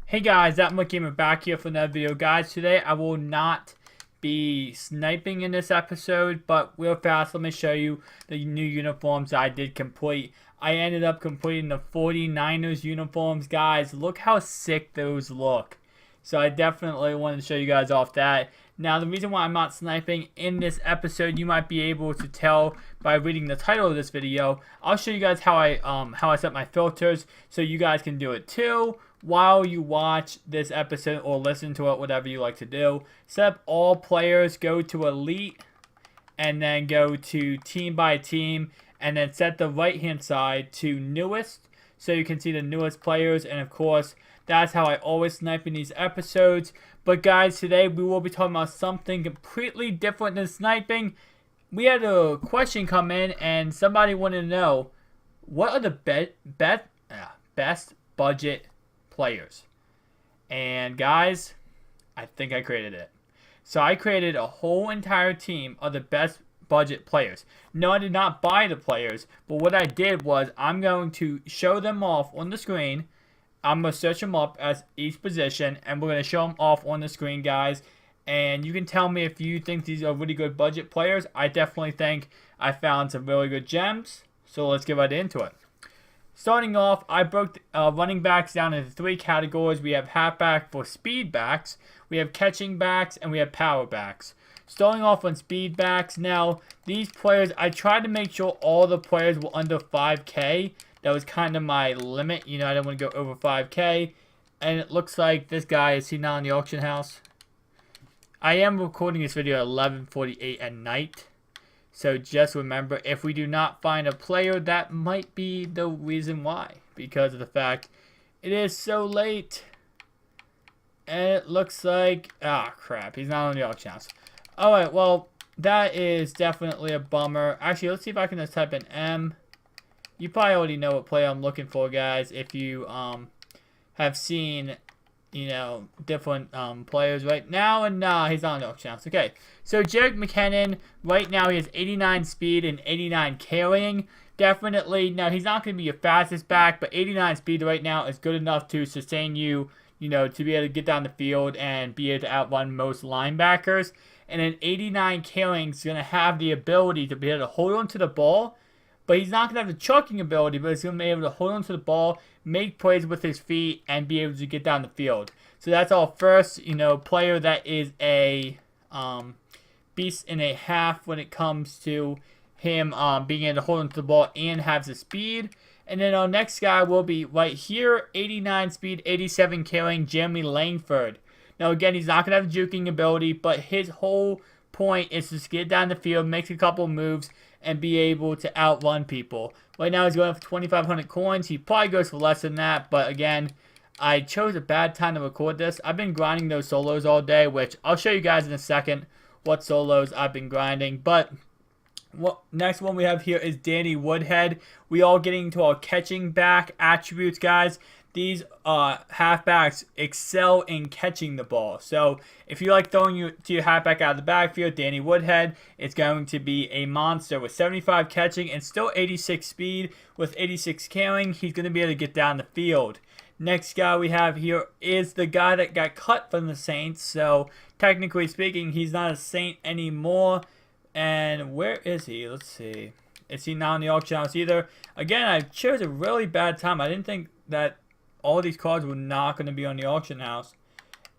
Hey guys, ThatMUTGamer back here for another video. Guys, today I will not be sniping in this episode, but real fast, let me show you the new uniforms I did complete. I ended up completing the 49ers uniforms. Guys, look how sick those look. So I definitely wanted to show you guys off that. Now, the reason why I'm not sniping in this episode, you might be able to tell by reading the title of this video. I'll show you guys how I set my filters so you guys can do it too while you watch this episode or listen to it, whatever you like to do. Set up all players, go to elite, and then go to team by team, and then set the right hand side to newest so you can see the newest players. And of course, that's how I always snipe in these episodes. But guys, today we will be talking about something completely different than sniping. We had a question come in and somebody wanted to know, what are the best budget players? And guys, I think I created it. So I created a whole entire team of the best budget players. No, I did not buy the players, but what I did was I'm going to show them off on the screen. I'm going to search them up as each position, and we're going to show them off on the screen, guys. And you can tell me if you think these are really good budget players. I definitely think I found some really good gems. So let's get right into it. Starting off, I broke running backs down into three categories. We have halfback for speed backs, we have catching backs, and we have power backs. Starting off on speed backs, now these players, I tried to make sure all the players were under 5K. That was kind of my limit. You know, I didn't want to go over 5K. And it looks like this guy, is he not in the auction house? I am recording this video at 11:48 at night. So just remember, if we do not find a player, that might be the reason why. Because of the fact it is so late. And it looks like, crap, he's not on the auction house. Alright, well, that is definitely a bummer. Actually, let's see if I can just type in M. You probably already know what player I'm looking for, guys, if you have seen, you know, different players right now. And he's not on the auction house. Okay, so Jerick McKinnon, right now he has 89 speed and 89 carrying. Definitely, now he's not going to be your fastest back, but 89 speed right now is good enough to sustain you, you know, to be able to get down the field and be able to outrun most linebackers. And an 89 carrying is going to have the ability to be able to hold on to the ball. But he's not going to have the chucking ability, but he's going to be able to hold on to the ball, make plays with his feet, and be able to get down the field. So that's our first, you know, player that is a beast and a half when it comes to him being able to hold on to the ball and has the speed. And then our next guy will be right here, 89 speed, 87 carrying, Jeremy Langford. Now again, he's not going to have the juking ability, but his whole point is to get down the field, make a couple moves, and be able to outrun people. Right now he's going for 2,500 coins. He probably goes for less than that, but again, I chose a bad time to record this. I've been grinding those solos all day, which I'll show you guys in a second what solos I've been grinding. But next one we have here is Danny Woodhead. We all getting to our catching back attributes, guys. These halfbacks excel in catching the ball. So if you like throwing to your halfback out of the backfield, Danny Woodhead is going to be a monster with 75 catching and still 86 speed with 86 carrying. He's going to be able to get down the field. Next guy we have here is the guy that got cut from the Saints. So technically speaking, he's not a Saint anymore. And where is he? Let's see. Is he not on the auction house either? Again, I chose a really bad time. I didn't think that all these cards were not going to be on the auction house.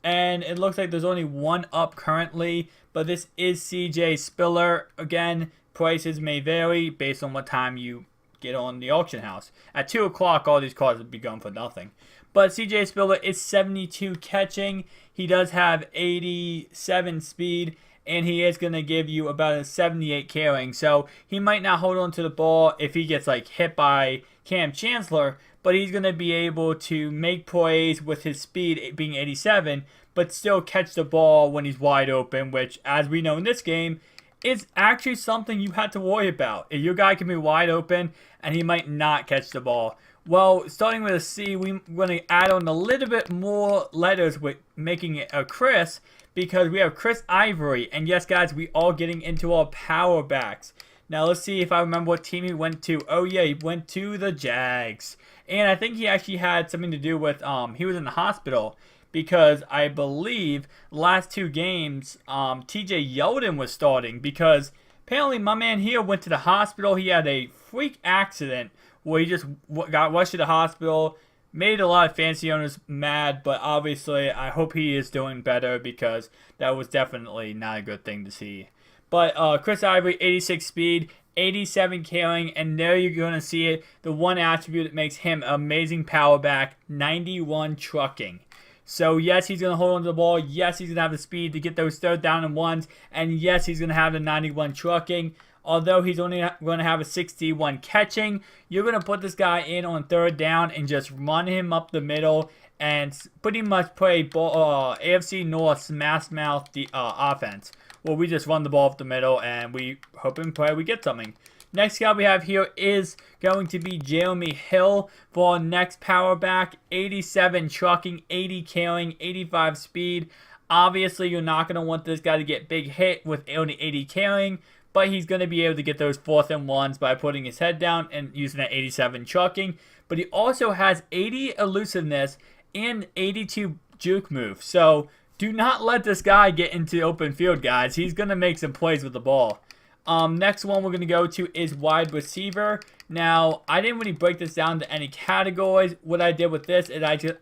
And it looks like there's only one up currently, but this is CJ Spiller. Again, prices may vary based on what time you get on the auction house. At 2 o'clock, all these cards would be going for nothing. But CJ Spiller is 72 catching. He does have 87 speed, and he is going to give you about a 78 carrying. So he might not hold on to the ball if he gets like hit by Cam Chancellor, but he's going to be able to make plays with his speed being 87, but still catch the ball when he's wide open, which, as we know in this game, is actually something you have to worry about. If your guy can be wide open and he might not catch the ball. Well, starting with a C, we're going to add on a little bit more letters with making it a Chris, because we have Chris Ivory. And yes, guys, we are getting into our power backs. Now, let's see if I remember what team he went to. Oh, yeah, he went to the Jags. And I think he actually had something to do with he was in the hospital because I believe last 2 games TJ Yeldon was starting because apparently my man here went to the hospital. He had a freak accident where he just got rushed to the hospital. Made a lot of fantasy owners mad, but obviously I hope he is doing better because that was definitely not a good thing to see. But Chris Ivory, 86 speed, 87 carrying, and there you're going to see it. The one attribute that makes him amazing power back, 91 trucking. So yes, he's going to hold on to the ball. Yes, he's going to have the speed to get those third down and ones. And yes, he's going to have the 91 trucking. Although he's only going to have a 61 catching, you're going to put this guy in on third down and just run him up the middle and pretty much play AFC North smash mouth offense, where we just run the ball up the middle and we hope and pray we get something. Next guy we have here is going to be Jeremy Hill for our next power back. 87 trucking, 80 carrying, 85 speed. Obviously, you're not going to want this guy to get big hit with only 80 carrying, but he's going to be able to get those 4th and 1s by putting his head down and using that 87 trucking. But he also has 80 elusiveness and 82 juke move. So do not let this guy get into open field, guys. He's going to make some plays with the ball. Next one we're going to go to is wide receiver. Now, I didn't really break this down to any categories. What I did with this is I just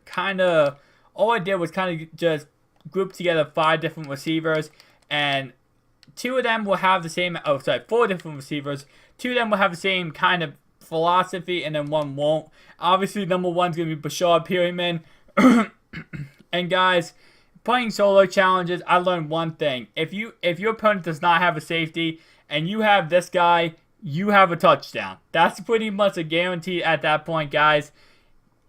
all I did was just group together 5 different receivers, and 2 of them will have the same, 4 different receivers. 2 of them will have the same kind of philosophy, and then 1 won't. Obviously, number 1 is going to be Bashard Perryman. And guys, playing solo challenges, I learned one thing. If your opponent does not have a safety, and you have this guy, you have a touchdown. That's pretty much a guarantee at that point, guys.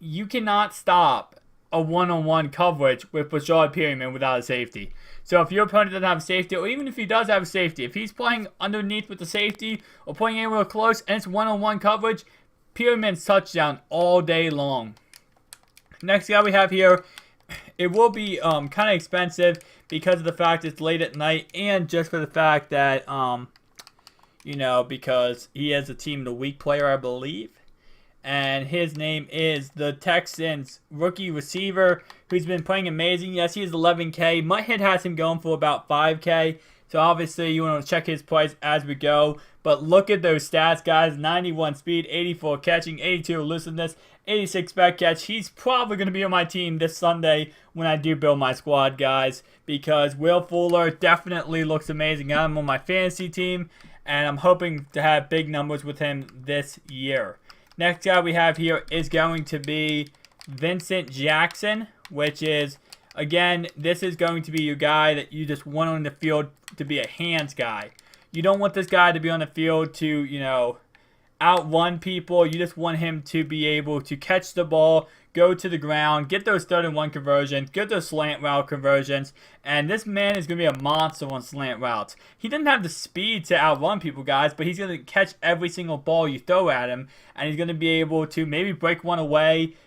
You cannot stop a one-on-one coverage with Bashard Perryman without a safety. So if your opponent doesn't have a safety, or even if he does have a safety, if he's playing underneath with the safety or playing anywhere close and it's one-on-one coverage, Perryman's touchdown all day long. Next guy we have here, it will be kind of expensive because of the fact it's late at night and just for the fact that, because he is a Team of the Week player, I believe. And his name is the Texans rookie receiver who's been playing amazing. Yes, he is 11K. Mutthead has him going for about 5K. So obviously you want to check his price as we go. But look at those stats, guys. 91 speed, 84 catching, 82 elusiveness, 86 back catch. He's probably going to be on my team this Sunday when I do build my squad, guys. Because Will Fuller definitely looks amazing. I'm on my fantasy team. And I'm hoping to have big numbers with him this year. Next guy we have here is going to be Vincent Jackson, which is, again, this is going to be your guy that you just want on the field to be a hands guy. You don't want this guy to be on the field to, outrun people. You just want him to be able to catch the ball, go to the ground, get those 3rd and 1 conversions, get those slant route conversions, and this man is going to be a monster on slant routes. He doesn't have the speed to outrun people, guys, but he's going to catch every single ball you throw at him, and he's going to be able to maybe break one away,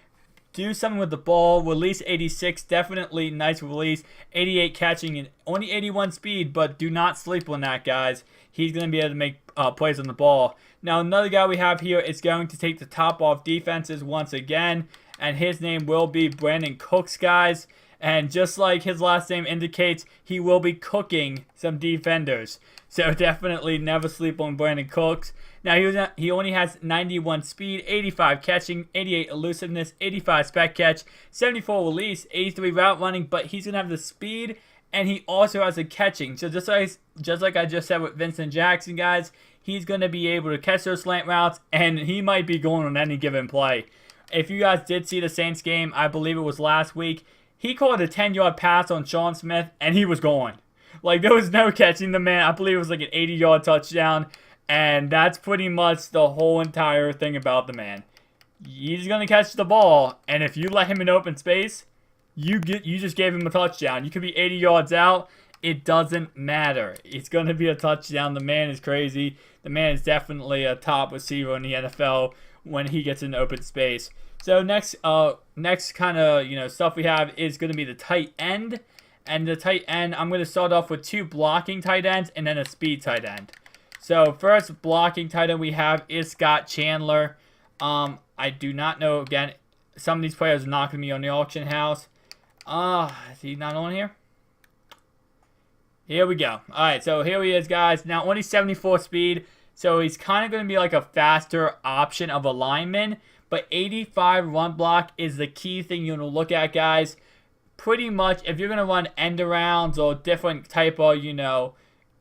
do something with the ball, release 86, definitely nice release, 88 catching, and only 81 speed, but do not sleep on that, guys. He's going to be able to make plays on the ball. Now, another guy we have here is going to take the top off defenses once again, and his name will be Brandon Cooks, guys. And just like his last name indicates, he will be cooking some defenders. So definitely never sleep on Brandon Cooks. Now, he only has 91 speed, 85 catching, 88 elusiveness, 85 spec catch, 74 release, 83 route running, but he's going to have the speed, and he also has the catching. So just like I just said with Vincent Jackson, guys, he's going to be able to catch those slant routes, and he might be going on any given play. If you guys did see the Saints game, I believe it was last week, he caught a 10-yard pass on Sean Smith, and he was going. Like, there was no catching the man. I believe it was like an 80-yard touchdown, and that's pretty much the whole entire thing about the man. He's going to catch the ball, and if you let him in open space, you just gave him a touchdown. You could be 80 yards out. It doesn't matter. It's going to be a touchdown. The man is crazy. The man is definitely a top receiver in the NFL when he gets in open space. So next kind of stuff we have is going to be the tight end. And the tight end, I'm going to start off with 2 blocking tight ends and then a speed tight end. So first blocking tight end we have is Scott Chandler. I I do not know. Again, some of these players are not going to be on the auction house. Is he not on here? Here we go. Alright, so here he is, guys. Now, only 74 speed, so he's kind of going to be like a faster option of a lineman. But 85 run block is the key thing you're going to look at, guys. Pretty much, if you're going to run end arounds or different type of,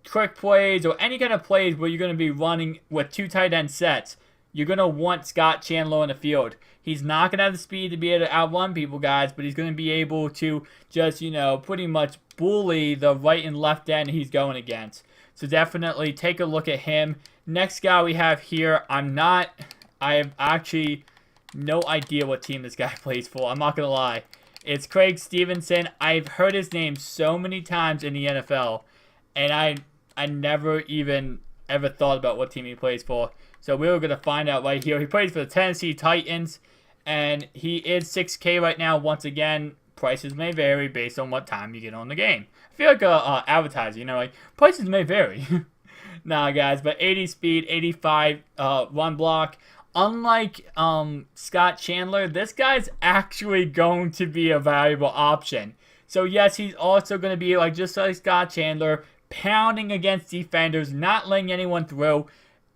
quick plays or any kind of plays where you're going to be running with 2 tight end sets, you're going to want Scott Chandler in the field. He's not going to have the speed to be able to outrun people, guys, but he's going to be able to just, pretty much bully the right and left end he's going against. So definitely take a look at him. Next guy we have here, I have actually no idea what team this guy plays for. I'm not going to lie. It's Craig Stevenson. I've heard his name so many times in the NFL, and I never even ever thought about what team he plays for. So we're going to find out right here. He plays for the Tennessee Titans, and he is 6K right now. Once again, prices may vary based on what time you get on the game. I feel like a advertiser, like prices may vary. Nah, guys, but 80 speed, 85 run block. Unlike Scott Chandler, this guy's actually going to be a valuable option. So yes, he's also going to be just like Scott Chandler, pounding against defenders, not letting anyone through,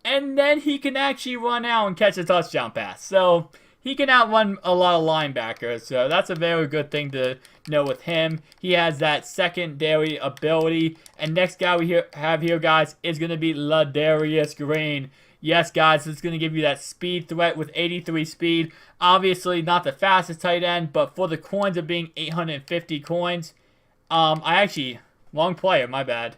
and then he can actually run out and catch a touchdown pass. So he can outrun a lot of linebackers, so that's a very good thing to know with him. He has that secondary ability. And next guy we have here, guys, is going to be Ladarius Green. Yes, guys, it's going to give you that speed threat with 83 speed. Obviously, not the fastest tight end, but for the coins of being 850 coins, wrong player, my bad.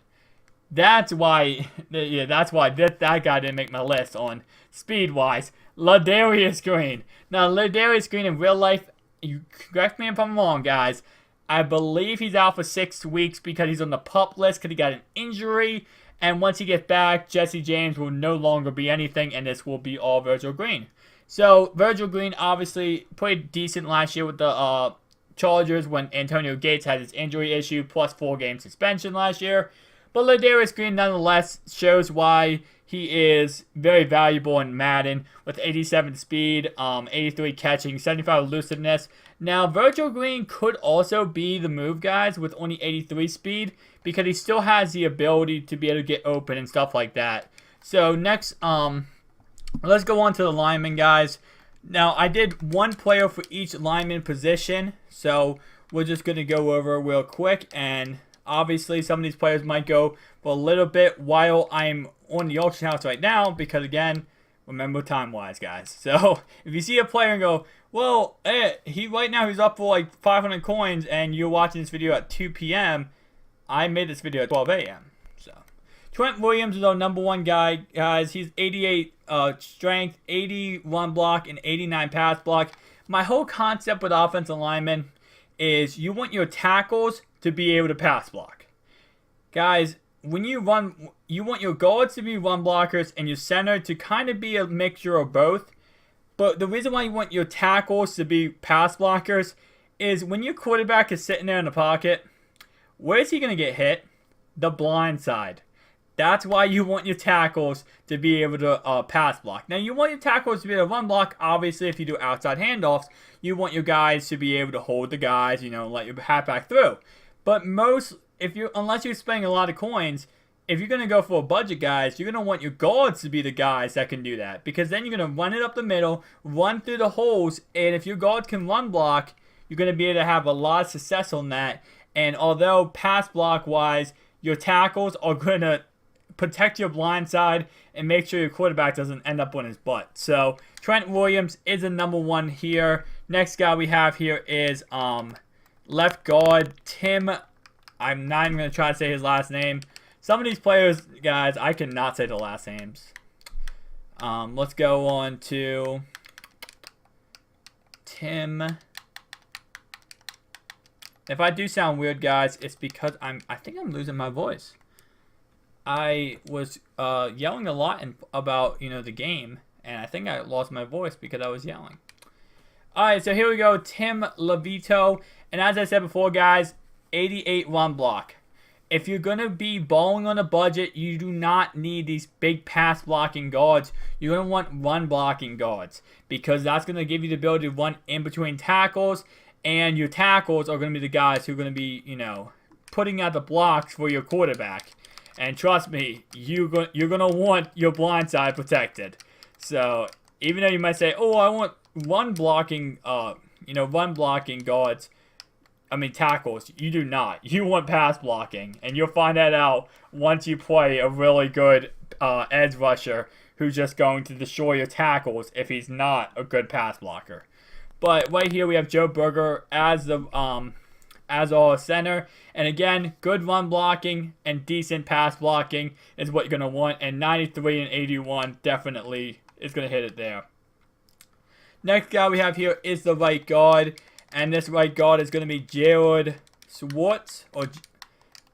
That's why that guy didn't make my list on speed-wise. Ladarius Green. Now, Ladarius Green in real life, you correct me if I'm wrong, guys, I believe he's out for 6 weeks because he's on the PUP list because he got an injury. And once he gets back, Jesse James will no longer be anything, and this will be all Virgil Green. So, Virgil Green obviously played decent last year with the Chargers when Antonio Gates had his injury issue, plus 4-game suspension last year. But Ladarius Green nonetheless shows why he is very valuable in Madden with 87 speed, 83 catching, 75 elusiveness. Now, Virgil Green could also be the move, guys, with only 83 speed because he still has the ability to be able to get open and stuff like that. So, next, let's go on to the linemen, guys. Now, I did one player for each lineman position, so we're just going to go over real quick, and obviously some of these players might go for a little bit while I'm on the auction house right now because, again, remember time-wise, guys. So, if you see a player and go, well, right now he's up for like 500 coins and you're watching this video at 2 p.m., I made this video at 12 a.m. So, Trent Williams is our number one guy, guys. He's 88 strength, 81 block, and 89 pass block. My whole concept with offensive linemen is you want your tackles to be able to pass block. Guys, when you run, you want your guards to be run blockers and your center to kind of be a mixture of both. But the reason why you want your tackles to be pass blockers is when your quarterback is sitting there in the pocket, where is he going to get hit? The blind side. That's why you want your tackles to be able to pass block. Now, you want your tackles to be able to run block. Obviously, if you do outside handoffs, you want your guys to be able to hold the guys, let your halfback through. But unless you're spending a lot of coins, if you're going to go for a budget, guys, you're going to want your guards to be the guys that can do that. Because then you're going to run it up the middle, run through the holes, and if your guard can run block, you're going to be able to have a lot of success on that. And although pass block-wise, your tackles are going to protect your blind side and make sure your quarterback doesn't end up on his butt. So, Trent Williams is the number one here. Next guy we have here is left guard Tim. I'm not even going to try to say his last name. Some of these players, guys, I cannot say the last names. Let's go on to Tim. If I do sound weird, guys, it's because I think I'm losing my voice. I was yelling a lot about the game, and I think I lost my voice because I was yelling. Alright, so here we go, Tim Levito. And as I said before, guys, 88 run block. if you're going to be balling on a budget, you do not need these big pass blocking guards. You're going to want run blocking guards because that's going to give you the ability to run in between tackles, and your tackles are going to be the guys who are going to be, putting out the blocks for your quarterback. And trust me, you're going to want your blind side protected. So even though you might say, oh, I want run blocking guards, tackles. You do not. You want pass blocking. And you'll find that out once you play a really good edge rusher who's just going to destroy your tackles if he's not a good pass blocker. But right here we have Joe Burger as our center. And again, good run blocking and decent pass blocking is what you're going to want. And 93 and 81 definitely is going to hit it there. Next guy we have here is the right guard. And this right guard is going to be G.O.A.T. Swartz.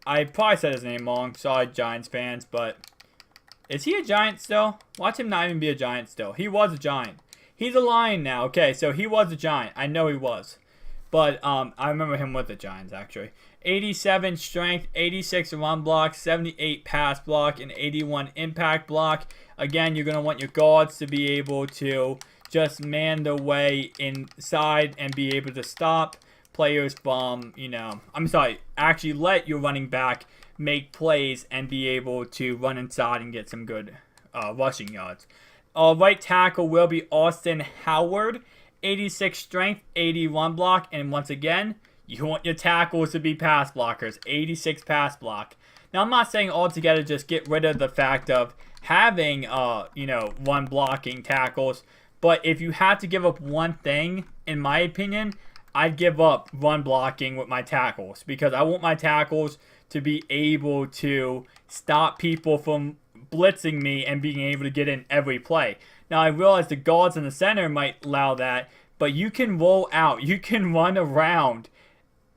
I probably said his name wrong. Sorry, Giants fans. But is he a Giant still? Watch him not even be a Giant still. He was a Giant. He's a Lion now. Okay, so he was a Giant. I know he was. But I remember him with the Giants, actually. 87 strength, 86 run block, 78 pass block, and 81 impact block. Again, you're going to want your guards to be able to just man the way inside and be able to stop players from, actually let your running back make plays and be able to run inside and get some good rushing yards. Right tackle will be Austin Howard, 86 strength, 81 block, and once again, you want your tackles to be pass blockers, 86 pass block. Now, I'm not saying altogether just get rid of the fact of having, run blocking tackles. But if you had to give up one thing, in my opinion, I'd give up run blocking with my tackles. Because I want my tackles to be able to stop people from blitzing me and being able to get in every play. Now, I realize the guards in the center might allow that. But you can roll out. You can run around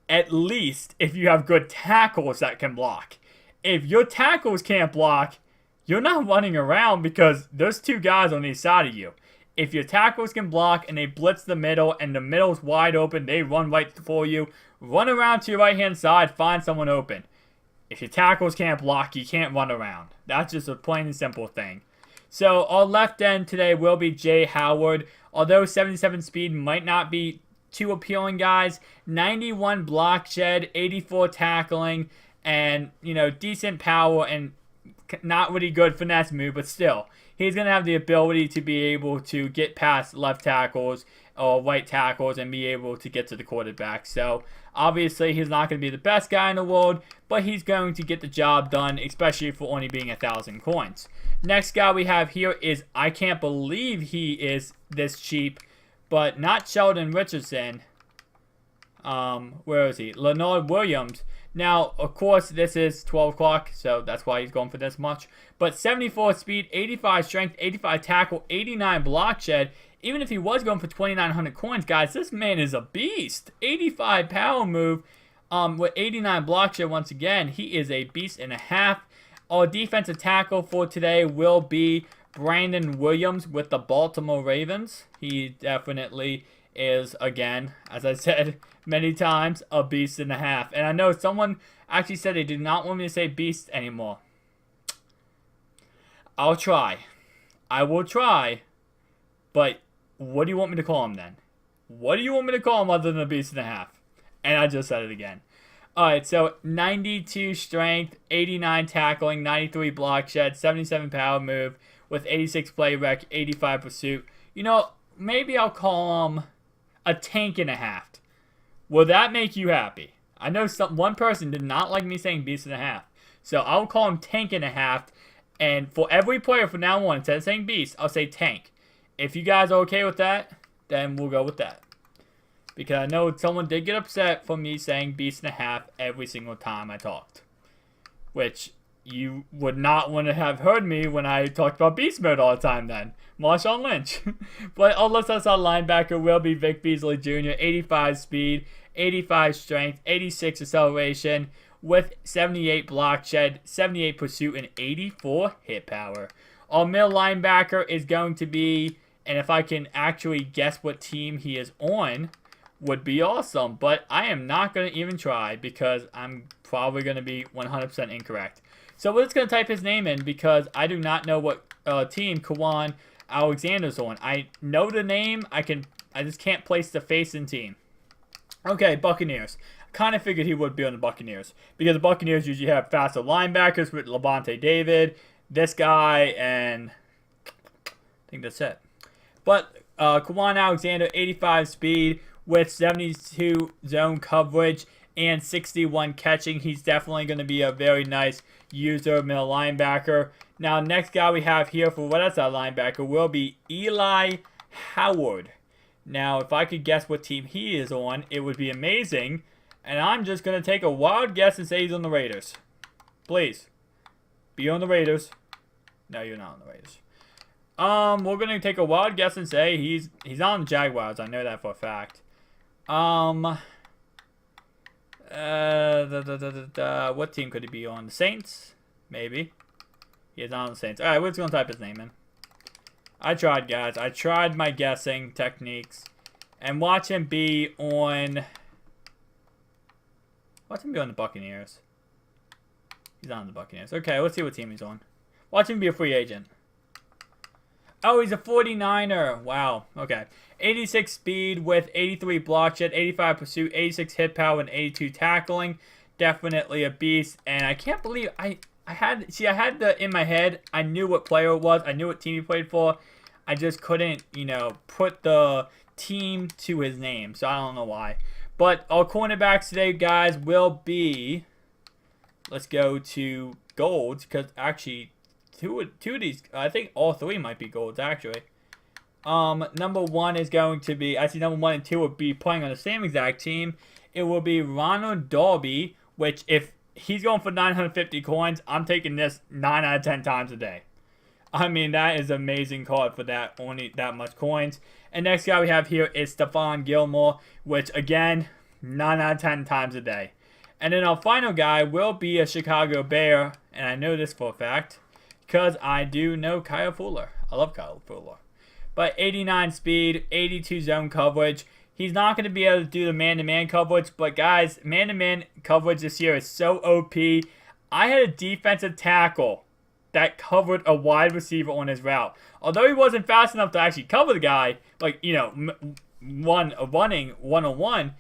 at least if you have good tackles that can block. If your tackles can't block, you're not running around because there's two guys on each side of you. If your tackles can block and they blitz the middle and the middle's wide open, they run right for you, run around to your right-hand side, find someone open. If your tackles can't block, you can't run around. That's just a plain and simple thing. So our left end today will be Jay Howard. Although 77 speed might not be too appealing, guys, 91 block shed, 84 tackling, and, decent power and not really good finesse move, but still. He's going to have the ability to be able to get past left tackles or right tackles and be able to get to the quarterback. So, obviously, he's not going to be the best guy in the world, but he's going to get the job done, especially for only being 1,000 coins. Next guy we have here is, I can't believe he is this cheap, but not Sheldon Richardson. Where is he? Leonard Williams. Now, of course, this is 12 o'clock, so that's why he's going for this much. But 74 speed, 85 strength, 85 tackle, 89 block shed. Even if he was going for 2,900 coins, guys, this man is a beast. 85 power move with 89 block shed once again. He is a beast and a half. Our defensive tackle for today will be Brandon Williams with the Baltimore Ravens. He definitely is, again, as I said many times, a beast and a half. And I know someone actually said they did not want me to say beast anymore. I'll try. I will try. But what do you want me to call him then? What do you want me to call him other than a beast and a half? And I just said it again. Alright, so 92 strength, 89 tackling, 93 block shed, 77 power move with 86 play rec, 85 pursuit. Maybe I'll call him a tank and a half. Will that make you happy? I know one person did not like me saying beast and a half. So I'll call him tank and a half. And for every player from now on, instead of saying beast, I'll say tank. If you guys are okay with that, then we'll go with that. Because I know someone did get upset for me saying beast and a half every single time I talked. Which you would not want to have heard me when I talked about beast mode all the time then. Marshawn Lynch. But our left side linebacker will be Vic Beasley Jr. 85 speed, 85 strength, 86 acceleration with 78 block shed, 78 pursuit, and 84 hit power. Our middle linebacker is going to be, and if I can actually guess what team he is on, would be awesome. But I am not going to even try because I'm probably going to be 100% incorrect. So we're just going to type his name in because I do not know what team Kwon Alexander's on. I know the name. I just can't place the face and team. Okay, Buccaneers. Kind of figured he would be on the Buccaneers because the Buccaneers usually have faster linebackers with Levante David, this guy, and I think that's it. But Kwon Alexander, 85 speed with 72 zone coverage and 61 catching. He's definitely going to be a very nice user, middle linebacker. Now, next guy we have here for what is our linebacker will be Eli Howard. Now, if I could guess what team he is on, it would be amazing. And I'm just going to take a wild guess and say he's on the Raiders. Please. Be on the Raiders. No, you're not on the Raiders. We're going to take a wild guess and say he's on the Jaguars. I know that for a fact. What team could he be on? The Saints? Maybe. He is on the Saints. Alright, we're just going to type his name in. I tried, guys. I tried my guessing techniques. And watch him be on... Watch him be on the Buccaneers. He's on the Buccaneers. Okay, let's see what team he's on. Watch him be a free agent. Oh, he's a 49er. Wow. Okay. 86 speed with 83 block shed, 85 pursuit, 86 hit power, and 82 tackling. Definitely a beast. And I can't believe I had the in my head. I knew what player it was. I knew what team he played for. I just couldn't, put the team to his name. So I don't know why. But our cornerbacks today, guys, will be... Let's go to golds, because actually, two of these, I think all three might be golds, actually. Number one is going to be, actually, number 1 and 2 will be playing on the same exact team. It will be Ronald Darby, which if he's going for 950 coins, I'm taking this 9 out of 10 times a day. I mean, that is an amazing card for that, only that much coins. And next guy we have here is Stephon Gilmore, which, again, 9 out of 10 times a day. And then our final guy will be a Chicago Bear, and I know this for a fact, because I do know Kyle Fuller. I love Kyle Fuller. But 89 speed, 82 zone coverage. He's not going to be able to do the man-to-man coverage, but guys, man-to-man coverage this year is so OP. I had a defensive tackle that covered a wide receiver on his route. Although he wasn't fast enough to actually cover the guy, like, running one-on-one,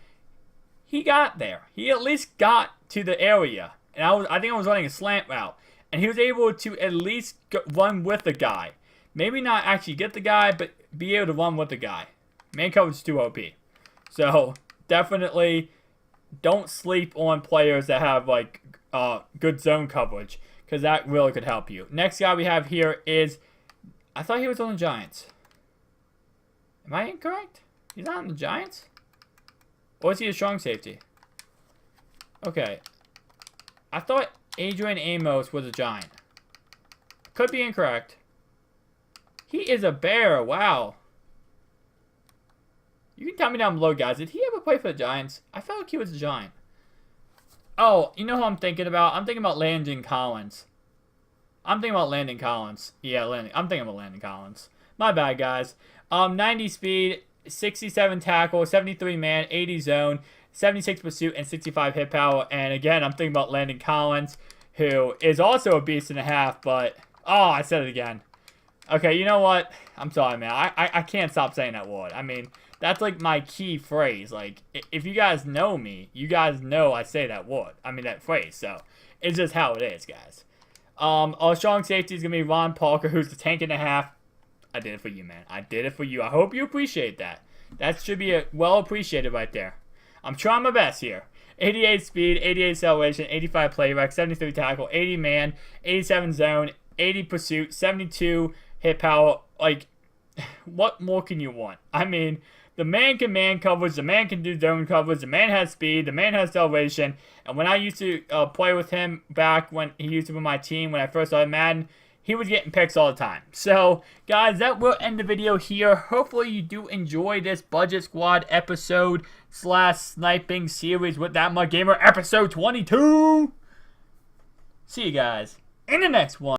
he got there. He at least got to the area. And I think I was running a slant route. And he was able to at least run with the guy. Maybe not actually get the guy, but be able to run with the guy. Man coverage is too OP. So, definitely don't sleep on players that have, like, good zone coverage. Because that really could help you. Next guy we have here is... I thought he was on the Giants. Am I incorrect? He's not on the Giants? Or is he a strong safety? Okay. I thought Adrian Amos was a Giant. Could be incorrect. He is a Bear. Wow. You can tell me down below, guys. Did he ever play for the Giants? I felt like he was a Giant. Oh, you know who I'm thinking about? I'm thinking about Landon Collins. I'm thinking about Landon Collins. Yeah, I'm thinking about Landon Collins. My bad, guys. 90 speed, 67 tackle, 73 man, 80 zone, 76 pursuit, and 65 hit power. And again, I'm thinking about Landon Collins, who is also a beast and a half, but... Oh, I said it again. Okay, you know what? I'm sorry, man. I can't stop saying that word. I mean, that's like my key phrase. Like, if you guys know me, you guys know I say that word. I mean, that phrase. So, it's just how it is, guys. Our strong safety is going to be Ron Parker, who's the tank and a half. I did it for you, man. I did it for you. I hope you appreciate that. That should be well appreciated right there. I'm trying my best here. 88 speed, 88 acceleration, 85 play rec, 73 tackle, 80 man, 87 zone, 80 pursuit, 72 hit power. Like, what more can you want? I mean, the man can man coverage, the man can do zone coverage, the man has speed, the man has acceleration. And when I used to play with him back when he used to be on my team when I first started Madden, he was getting picks all the time. So, guys, that will end the video here. Hopefully, you do enjoy this Budget Squad episode / sniping series with ThatMUTGamer episode 22. See you guys in the next one.